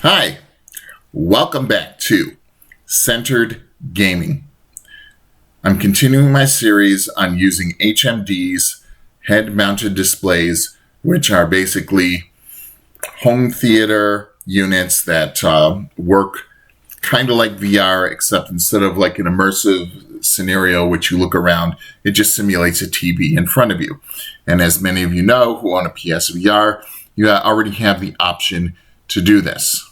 Hi, welcome back to Centered Gaming. I'm continuing my series on using HMDs, head-mounted displays, which are basically home theater units that work kind of like VR, except instead of like an immersive scenario which you look around, it just simulates a TV in front of you. And as many of you know who own a PSVR, you already have the option to do this.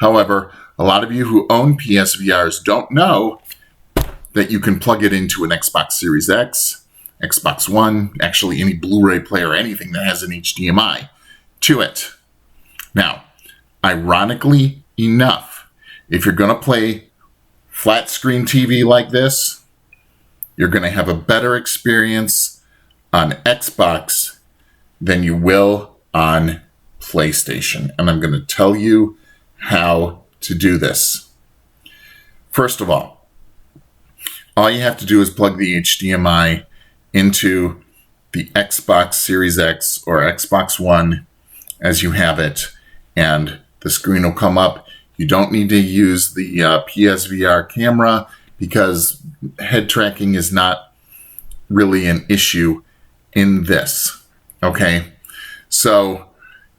However, a lot of you who own PSVRs don't know that you can plug it into an Xbox Series X, Xbox One, actually any Blu-ray player, anything that has an HDMI to it. Now, ironically enough, if you're going to play flat screen TV like this, you're going to have a better experience on Xbox than you will on PlayStation. And I'm going to tell you how to do this. First of all you have to do is plug the HDMI into the Xbox Series X or Xbox One as you have it, and the screen will come up. You don't need to use the PSVR camera because head tracking is not really an issue in this. Okay, so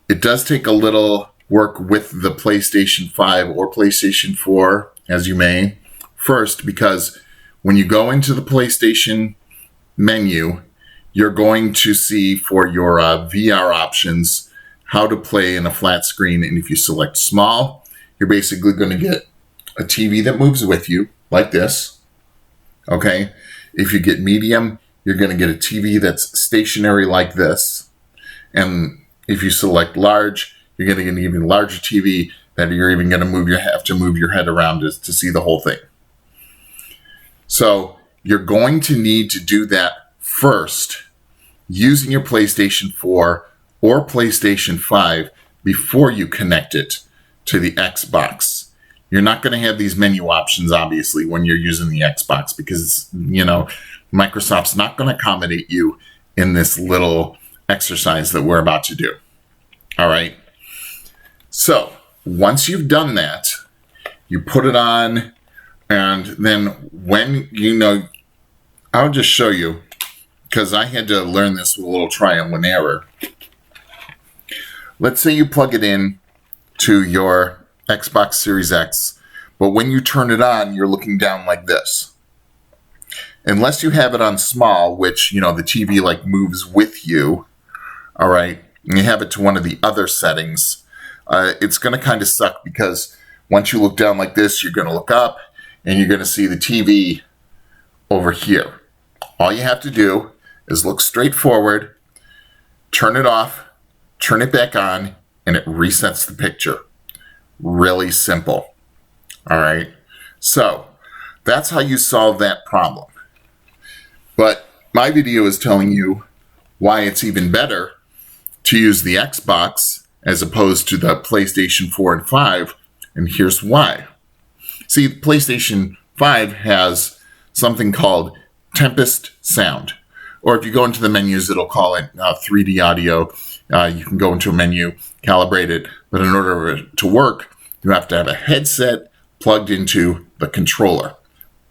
it does take a little work with the PlayStation 5 or PlayStation 4, as you may, first, because when you go into the PlayStation menu, you're going to see for your VR options how to play in a flat screen. And if you select small, you're basically going to get a TV that moves with you, like this. Okay? If you get medium, you're going to get a TV that's stationary like this. And if you select large, you're going to get an even larger TV that you're even going to have to move your head around to see the whole thing. So you're going to need to do that first using your PlayStation 4 or PlayStation 5 before you connect it to the Xbox. You're not going to have these menu options, obviously, when you're using the Xbox because, Microsoft's not going to accommodate you in this little exercise that we're about to do. All right. So once you've done that, you put it on, and then when I'll just show you, because I had to learn this with a little trial and error. Let's say you plug it in to your Xbox Series X, but when you turn it on, you're looking down like this. Unless you have it on small, which, the TV like moves with you, all right, and you have it to one of the other settings, it's going to kind of suck because once you look down like this, you're going to look up and you're going to see the TV over here. All you have to do is look straight forward, turn it off, turn it back on, and it resets the picture. Really simple. All right. So that's how you solve that problem. But my video is telling you why it's even better to use the Xbox as opposed to the PlayStation 4 and 5, and here's why. See, PlayStation 5 has something called Tempest Sound, or if you go into the menus, it'll call it 3D audio. You can go into a menu, calibrate it, but in order for it to work, you have to have a headset plugged into the controller.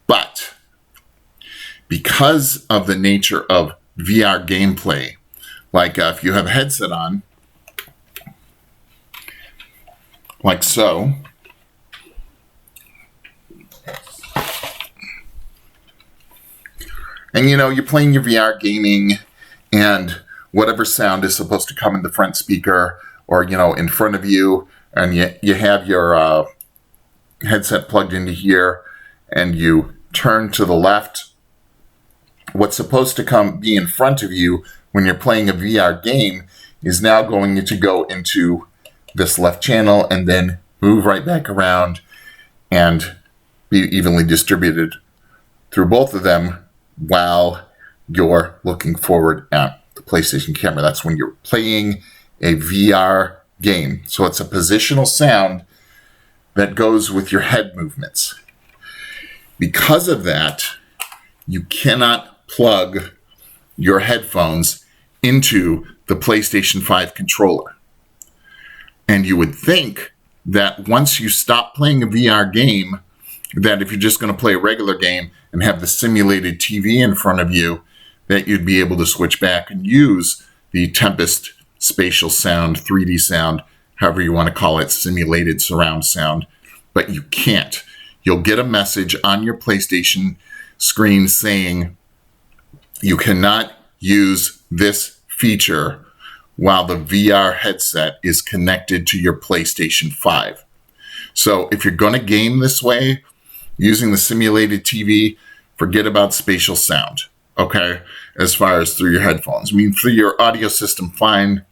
But because of the nature of VR gameplay, like if you have a headset on, like so, and you're playing your VR gaming, and whatever sound is supposed to come in the front speaker or in front of you, and you have your headset plugged into here, and you turn to the left, what's supposed to be in front of you when you're playing a VR game is now going to go into this left channel and then move right back around and be evenly distributed through both of them while you're looking forward at the PlayStation camera. That's when you're playing a VR game. So it's a positional sound that goes with your head movements. Because of that, you cannot plug your headphones into the PlayStation 5 controller. And you would think that once you stop playing a VR game, that if you're just going to play a regular game and have the simulated TV in front of you, that you'd be able to switch back and use the Tempest spatial sound, 3D sound, however you want to call it, simulated surround sound. But you can't. You'll get a message on your PlayStation screen saying you cannot use this feature while the VR headset is connected to your PlayStation 5. So if you're going to game this way, using the simulated TV, forget about spatial sound, okay? As far as through your headphones. I mean, through your audio system, fine.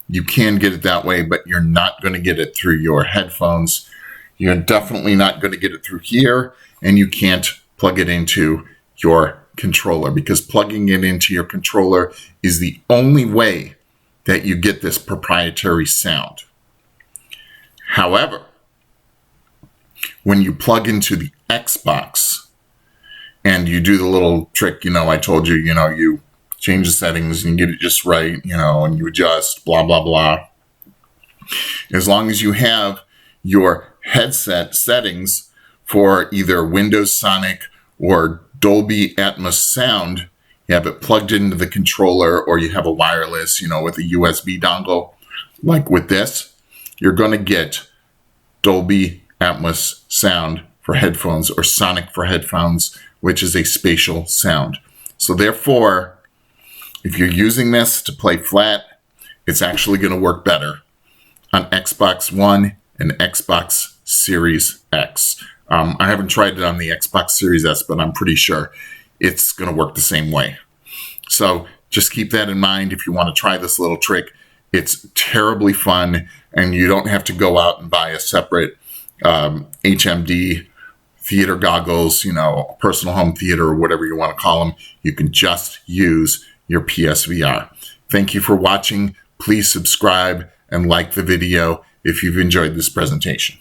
You can get it that way, but you're not going to get it through your headphones. You're definitely not going to get it through here, and you can't plug it into your controller, because plugging it into your controller is the only way that you get this proprietary sound. However, when you plug into the Xbox and you do the little trick, I told you, you change the settings and you get it just right, and you adjust, blah, blah, blah. As long as you have your headset settings for either Windows Sonic or Dolby Atmos sound, you have it plugged into the controller, or you have a wireless, with a USB dongle, like with this, you're going to get Dolby Atmos sound for headphones, or Sonic for headphones, which is a spatial sound. So therefore, if you're using this to play flat, it's actually going to work better on Xbox One and Xbox Series X. I haven't tried it on the Xbox Series S, but I'm pretty sure it's going to work the same way. So just keep that in mind if you want to try this little trick. It's terribly fun, and you don't have to go out and buy a separate HMD theater goggles, personal home theater, or whatever you want to call them. You can just use your PSVR. Thank you for watching. Please subscribe and like the video if you've enjoyed this presentation.